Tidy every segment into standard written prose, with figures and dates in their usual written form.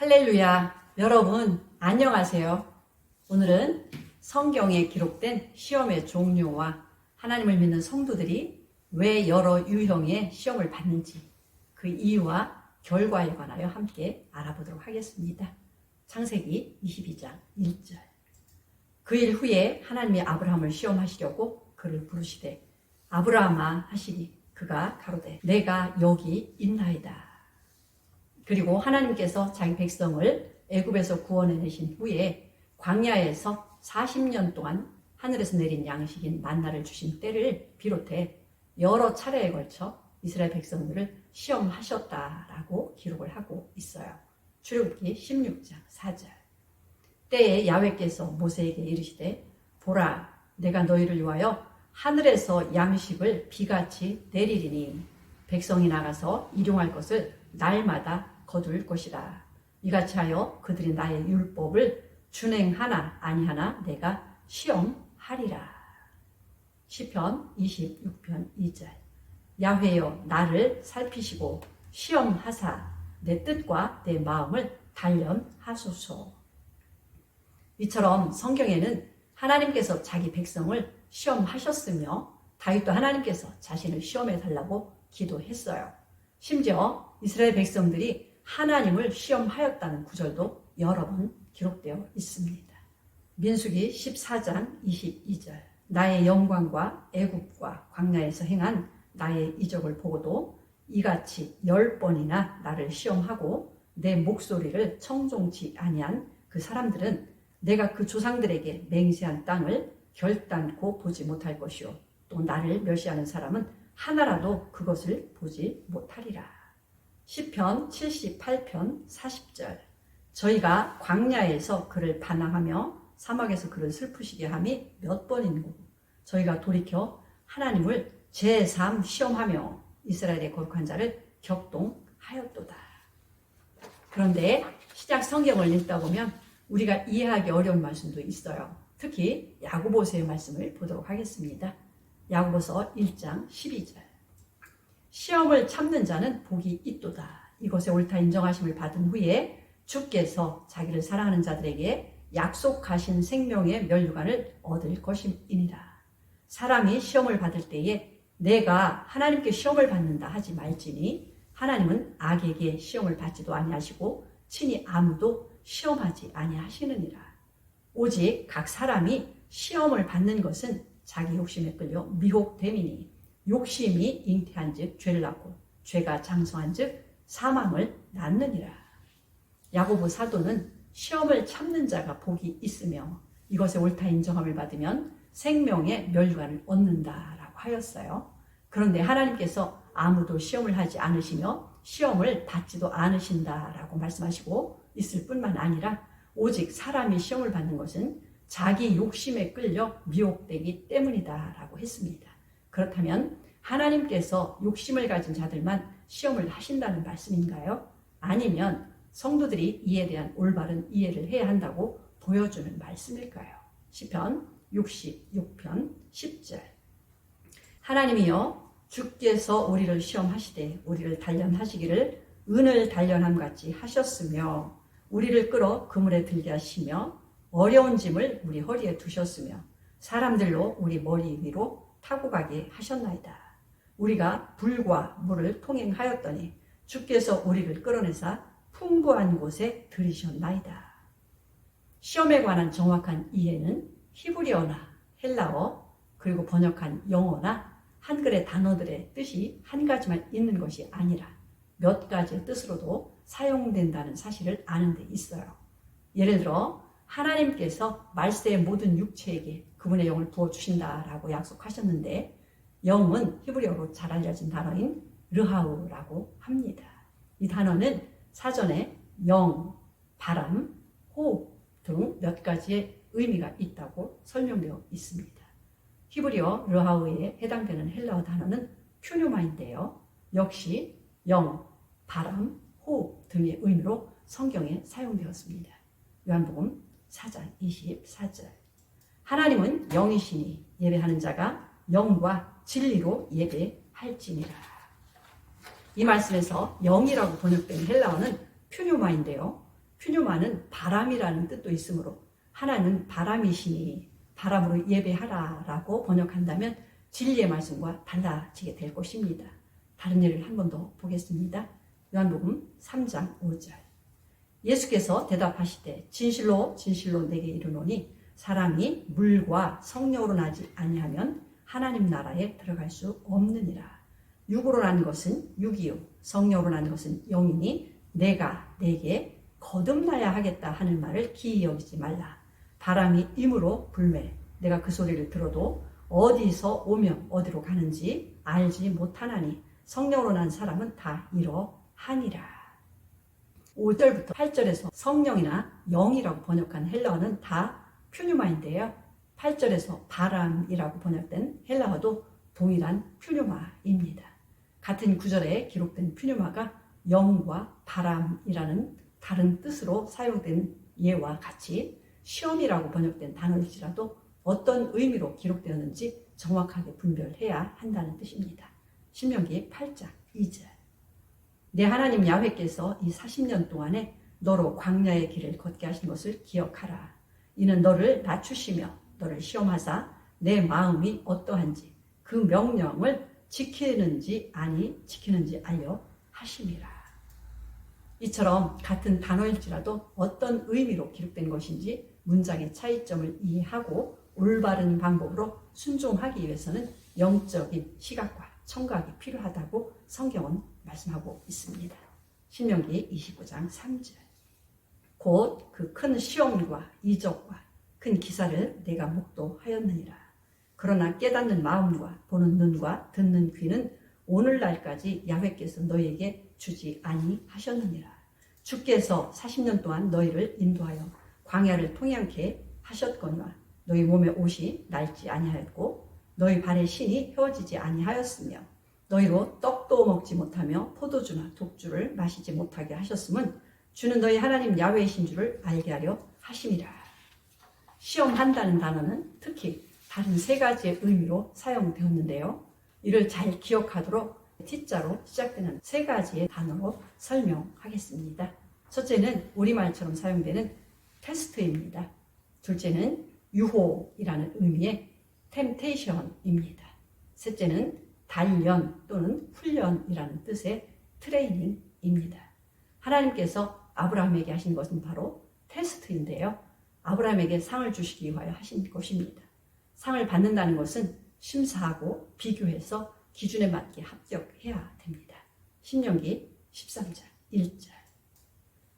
할렐루야. 여러분 안녕하세요. 오늘은 성경에 기록된 시험의 종류와 하나님을 믿는 성도들이 왜 여러 유형의 시험을 받는지 그 이유와 결과에 관하여 함께 알아보도록 하겠습니다. 창세기 22장 1절. 그 일 후에 하나님이 아브라함을 시험하시려고 그를 부르시되 아브라함아 하시니 그가 가로되 내가 여기 있나이다. 그리고 하나님께서 자기 백성을 애굽에서 구원해내신 후에 광야에서 40년 동안 하늘에서 내린 양식인 만나를 주신 때를 비롯해 여러 차례에 걸쳐 이스라엘 백성들을 시험하셨다라고 기록을 하고 있어요. 출애굽기 16장 4절. 때에 야훼께서 모세에게 이르시되 보라 내가 너희를 위하여 하늘에서 양식을 비같이 내리리니 백성이 나가서 일용할 것을 날마다 거둘 것이라. 이같이 하여 그들이 나의 율법을 준행하나 아니하나 내가 시험하리라. 시편 26편 2절. 야훼여 나를 살피시고 시험하사 내 뜻과 내 마음을 단련하소서. 이처럼 성경에는 하나님께서 자기 백성을 시험하셨으며 다윗도 하나님께서 자신을 시험해 달라고 기도했어요. 심지어 이스라엘 백성들이 하나님을 시험하였다는 구절도 여러 번 기록되어 있습니다. 민수기 14장 22절. 나의 영광과 애굽과 광야에서 행한 나의 이적을 보고도 이같이 10번이나 나를 시험하고 내 목소리를 청종치 아니한 그 사람들은 내가 그 조상들에게 맹세한 땅을 결단코 보지 못할 것이요 또 나를 멸시하는 사람은 하나라도 그것을 보지 못하리라. 시편 78편 40절. 저희가 광야에서 그를 반항하며 사막에서 그를 슬프시게 함이 몇 번인고 저희가 돌이켜 하나님을 제3 시험하며 이스라엘의 거룩한 자를 격동하였도다. 그런데 시작 성경을 읽다 보면 우리가 이해하기 어려운 말씀도 있어요. 특히 야고보서의 말씀을 보도록 하겠습니다. 야고보서 1장 12절. 시험을 참는 자는 복이 있도다. 이것에 옳다 인정하심을 받은 후에 주께서 자기를 사랑하는 자들에게 약속하신 생명의 면류관을 얻을 것임이니라. 사람이 시험을 받을 때에 내가 하나님께 시험을 받는다 하지 말지니 하나님은 악에게 시험을 받지도 아니하시고 친히 아무도 시험하지 아니하시느니라. 오직 각 사람이 시험을 받는 것은 자기 욕심에 끌려 미혹됨이니 욕심이 잉태한 즉 죄를 낳고 죄가 장성한 즉 사망을 낳느니라. 야고보 사도는 시험을 참는 자가 복이 있으며 이것에 옳다 인정함을 받으면 생명의 면류관을 얻는다라고 하였어요. 그런데 하나님께서 아무도 시험을 하지 않으시며 시험을 받지도 않으신다라고 말씀하시고 있을 뿐만 아니라 오직 사람이 시험을 받는 것은 자기 욕심에 끌려 미혹되기 때문이다라고 했습니다. 그렇다면 하나님께서 욕심을 가진 자들만 시험을 하신다는 말씀인가요? 아니면 성도들이 이에 대한 올바른 이해를 해야 한다고 보여주는 말씀일까요? 시편 66편 10절. 하나님이여 주께서 우리를 시험하시되 우리를 단련하시기를 은을 단련함 같이 하셨으며 우리를 끌어 그물에 들게 하시며 어려운 짐을 우리 허리에 두셨으며 사람들로 우리 머리 위로 타고 가게 하셨나이다. 우리가 불과 물을 통행하였더니 주께서 우리를 끌어내사 풍부한 곳에 들이셨나이다. 시험에 관한 정확한 이해는 히브리어나 헬라어 그리고 번역한 영어나 한글의 단어들의 뜻이 한 가지만 있는 것이 아니라 몇 가지의 뜻으로도 사용된다는 사실을 아는 데 있어요. 예를 들어 하나님께서 말세의 모든 육체에게 그분의 영을 부어주신다라고 약속하셨는데 영은 히브리어로 잘 알려진 단어인 르하우라고 합니다. 이 단어는 사전에 영, 바람, 호흡 등 몇 가지의 의미가 있다고 설명되어 있습니다. 히브리어 르하우에 해당되는 헬라어 단어는 퓨뉴마인데요. 역시 영, 바람, 호흡 등의 의미로 성경에 사용되었습니다. 요한복음 4장 24절. 하나님은 영이시니 예배하는 자가 영과 진리로 예배할지니라. 이 말씀에서 영이라고 번역된 헬라어는 퓨뉴마인데요. 퓨뉴마는 바람이라는 뜻도 있으므로 하나는 바람이시니 바람으로 예배하라라고 번역한다면 진리의 말씀과 달라지게 될 것입니다. 다른 예를 한 번 더 보겠습니다. 요한복음 3장 5절. 예수께서 대답하시되 진실로 진실로 내게 이르노니 사람이 물과 성령으로 나지 아니하면 하나님 나라에 들어갈 수 없느니라. 육으로 난 것은 육이요 성령으로 난 것은 영이니 내가 내게 거듭나야 하겠다 하는 말을 기이 여기지 말라. 바람이 임으로 불매 내가 그 소리를 들어도 어디서 오며 어디로 가는지 알지 못하나니 성령으로 난 사람은 다 이러하니라. 5절부터 8절에서 성령이나 영이라고 번역한 헬라어는 다 퓨뉴마인데요. 8절에서 바람이라고 번역된 헬라어도 동일한 퓨뉴마입니다. 같은 구절에 기록된 퓨뉴마가 영과 바람이라는 다른 뜻으로 사용된 예와 같이 시험이라고 번역된 단어일지라도 어떤 의미로 기록되었는지 정확하게 분별해야 한다는 뜻입니다. 신명기 8장 2절. 내 하나님 야훼께서 이 40년 동안에 너로 광야의 길을 걷게 하신 것을 기억하라. 이는 너를 낮추시며 너를 시험하사 내 마음이 어떠한지 그 명령을 지키는지 아니 지키는지 알려 하심이라. 이처럼 같은 단어일지라도 어떤 의미로 기록된 것인지 문장의 차이점을 이해하고 올바른 방법으로 순종하기 위해서는 영적인 시각과 청각이 필요하다고 성경은 말씀하고 있습니다. 신명기 29장 3절. 곧 그 큰 시험과 이적과 큰 기사를 내가 목도하였느니라. 그러나 깨닫는 마음과 보는 눈과 듣는 귀는 오늘날까지 야훼께서 너희에게 주지 아니하셨느니라. 주께서 40년 동안 너희를 인도하여 광야를 통행케 하셨거니와 너희 몸의 옷이 낡지 아니하였고 너희 발의 신이 휘어지지 아니하였으며 너희로 떡도 먹지 못하며 포도주나 독주를 마시지 못하게 하셨음은 주는 너희 하나님 야훼이신 줄을 알게 하려 하심이라. 시험한다는 단어는 특히 다른 세 가지의 의미로 사용되었는데요. 이를 잘 기억하도록 T자로 시작되는 세 가지의 단어로 설명하겠습니다. 첫째는 우리말처럼 사용되는 테스트입니다. 둘째는 유혹이라는 의미의 템테이션입니다. 셋째는 단련 또는 훈련이라는 뜻의 트레이닝입니다. 하나님께서 아브라함에게 하신 것은 바로 테스트인데요. 아브라함에게 상을 주시기 위하여 하신 것입니다. 상을 받는다는 것은 심사하고 비교해서 기준에 맞게 합격해야 됩니다. 신명기 13장 1절.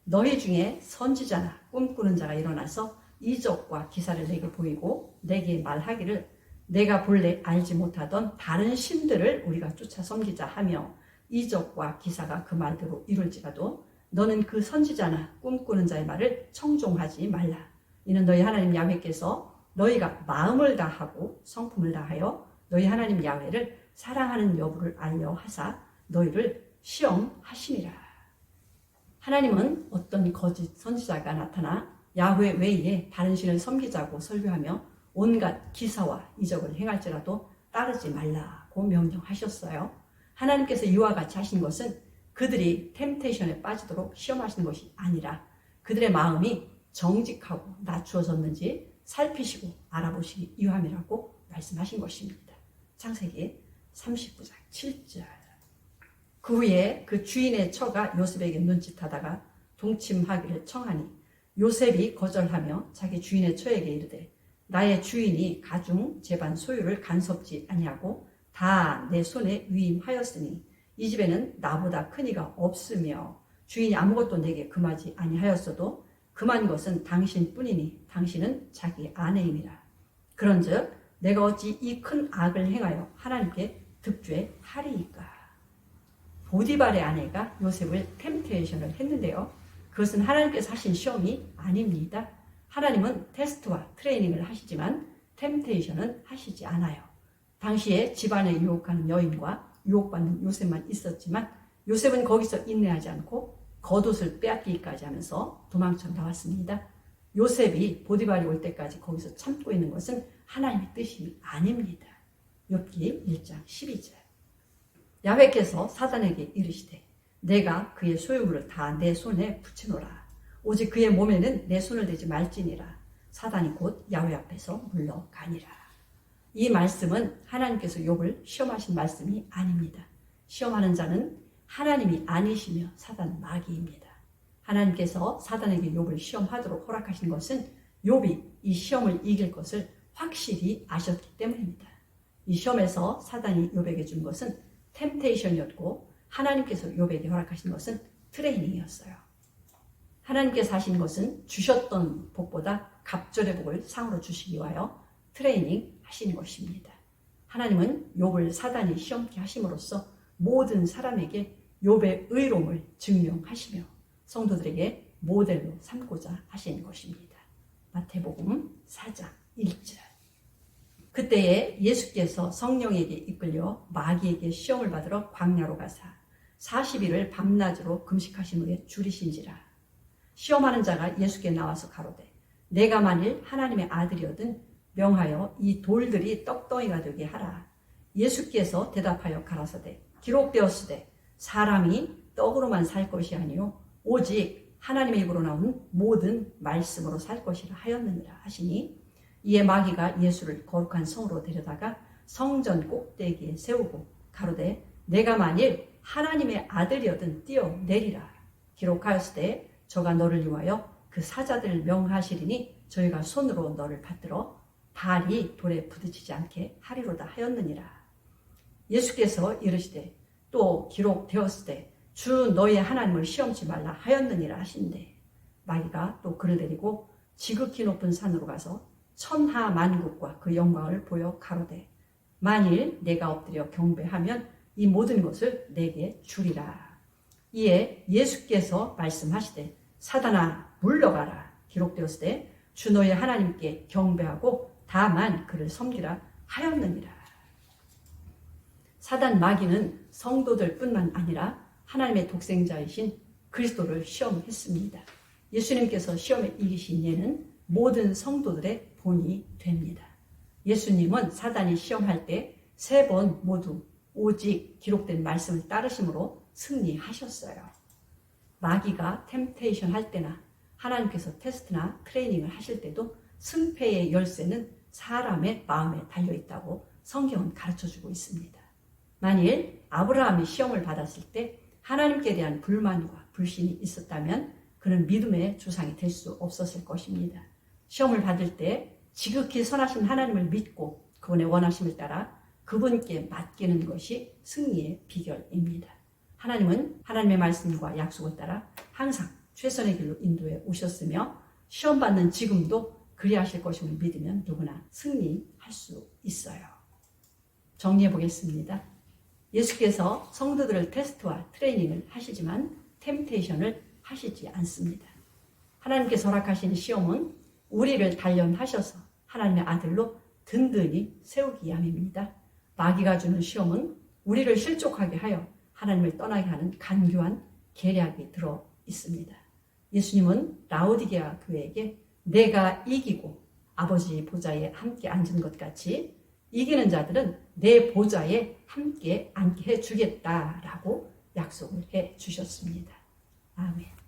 너희 중에 선지자나 꿈꾸는 자가 일어나서 이적과 기사를 내게 보이고 내게 말하기를 내가 본래 알지 못하던 다른 신들을 우리가 쫓아 섬기자 하며 이적과 기사가 그 말대로 이룰지라도 너는 그 선지자나 꿈꾸는 자의 말을 청종하지 말라. 이는 너희 하나님 야훼께서 너희가 마음을 다하고 성품을 다하여 너희 하나님 야훼를 사랑하는 여부를 알려 하사 너희를 시험하심이라. 하나님은 어떤 거짓 선지자가 나타나 야훼 외에 다른 신을 섬기자고 설교하며 온갖 기사와 이적을 행할지라도 따르지 말라고 명령하셨어요. 하나님께서 이와 같이 하신 것은 그들이 템테이션에 빠지도록 시험하시는 것이 아니라 그들의 마음이 정직하고 낮추어졌는지 살피시고 알아보시기 위함이라고 말씀하신 것입니다. 창세기 39장 7절. 그 후에 그 주인의 처가 요셉에게 눈짓하다가 동침하기를 청하니 요셉이 거절하며 자기 주인의 처에게 이르되 나의 주인이 가중 제반 소유를 간섭지 아니하고 다 내 손에 위임하였으니 이 집에는 나보다 큰 이가 없으며 주인이 아무것도 내게 금하지 아니하였어도 금한 것은 당신뿐이니 당신은 자기 아내임이라. 그런즉 내가 어찌 이 큰 악을 행하여 하나님께 득죄하리이까. 보디발의 아내가 요셉을 템테이션을 했는데요. 그것은 하나님께서 하신 시험이 아닙니다. 하나님은 테스트와 트레이닝을 하시지만 템테이션은 하시지 않아요. 당시에 집안에 유혹하는 여인과 유혹받는 요셉만 있었지만 요셉은 거기서 인내하지 않고 겉옷을 빼앗기기까지 하면서 도망쳐 나왔습니다. 요셉이 보디발이 올 때까지 거기서 참고 있는 것은 하나님의 뜻이 아닙니다. 욥기 1장 12절. 야훼께서 사단에게 이르시되 내가 그의 소유물을 다 내 손에 붙여놓으라. 오직 그의 몸에는 내 손을 대지 말지니라. 사단이 곧 야훼 앞에서 물러가니라. 이 말씀은 하나님께서 욥을 시험하신 말씀이 아닙니다. 시험하는 자는 하나님이 아니시며 사단 마귀입니다. 하나님께서 사단에게 욥을 시험하도록 허락하신 것은 욥이 이 시험을 이길 것을 확실히 아셨기 때문입니다. 이 시험에서 사단이 욥에게 준 것은 템테이션이었고 하나님께서 욥에게 허락하신 것은 트레이닝이었어요. 하나님께서 하신 것은 주셨던 복보다 갑절의 복을 상으로 주시기 위하여 트레이닝 하시는 것입니다. 하나님은 욥을 사단이 시험케 하심으로써 모든 사람에게 욥의 의로움을 증명하시며 성도들에게 모델로 삼고자 하시는 것입니다. 마태복음 4장 1절. 그때에 예수께서 성령에게 이끌려 마귀에게 시험을 받으러 광야로 가사 40일을 밤낮으로 금식하신 후에 줄이신지라. 시험하는 자가 예수께 나와서 가로되 내가 만일 하나님의 아들이거든 명하여 이 돌들이 떡덩이가 되게 하라. 예수께서 대답하여 가라사대 기록되었으되 사람이 떡으로만 살 것이 아니요 오직 하나님의 입으로 나오는 모든 말씀으로 살 것이라 하였느니라 하시니 이에 마귀가 예수를 거룩한 성으로 데려다가 성전 꼭대기에 세우고 가로되 내가 만일 하나님의 아들이거든 뛰어내리라. 기록하였으되 저가 너를 위하여 그 사자들을 명하시리니 저희가 손으로 너를 받들어 발이 돌에 부딪히지 않게 하리로다 하였느니라. 예수께서 이르시되 또 기록되었으되 주 너의 하나님을 시험치 말라 하였느니라 하신대 마귀가 또 그를 데리고 지극히 높은 산으로 가서 천하 만국과 그 영광을 보여 가로되 만일 내가 엎드려 경배하면 이 모든 것을 내게 주리라. 이에 예수께서 말씀하시되 사단아 물러가라. 기록되었으되 주 너의 하나님께 경배하고 다만 그를 섬기라 하였느니라. 사단 마귀는 성도들 뿐만 아니라 하나님의 독생자이신 그리스도를 시험했습니다. 예수님께서 시험에 이기신 예는 모든 성도들의 본이 됩니다. 예수님은 사단이 시험할 때 3번 모두 오직 기록된 말씀을 따르심으로 승리하셨어요. 마귀가 템테이션 할 때나 하나님께서 테스트나 트레이닝을 하실 때도 승패의 열쇠는 사람의 마음에 달려있다고 성경은 가르쳐주고 있습니다. 만일 아브라함이 시험을 받았을 때 하나님께 대한 불만과 불신이 있었다면 그는 믿음의 조상이 될 수 없었을 것입니다. 시험을 받을 때 지극히 선하신 하나님을 믿고 그분의 원하심을 따라 그분께 맡기는 것이 승리의 비결입니다. 하나님은 하나님의 말씀과 약속을 따라 항상 최선의 길로 인도해 오셨으며 시험받는 지금도 그리하실 것임을 믿으면 누구나 승리할 수 있어요. 정리해 보겠습니다. 예수께서 성도들을 테스트와 트레이닝을 하시지만 템테이션을 하시지 않습니다. 하나님께서 허락하신 시험은 우리를 단련하셔서 하나님의 아들로 든든히 세우기 위함입니다. 마귀가 주는 시험은 우리를 실족하게 하여 하나님을 떠나게 하는 간교한 계략이 들어 있습니다. 예수님은 라오디게아 교회에게 내가 이기고 아버지 보좌에 함께 앉은 것 같이 이기는 자들은 내 보좌에 함께 앉게 해주겠다라고 약속을 해주셨습니다. 아멘.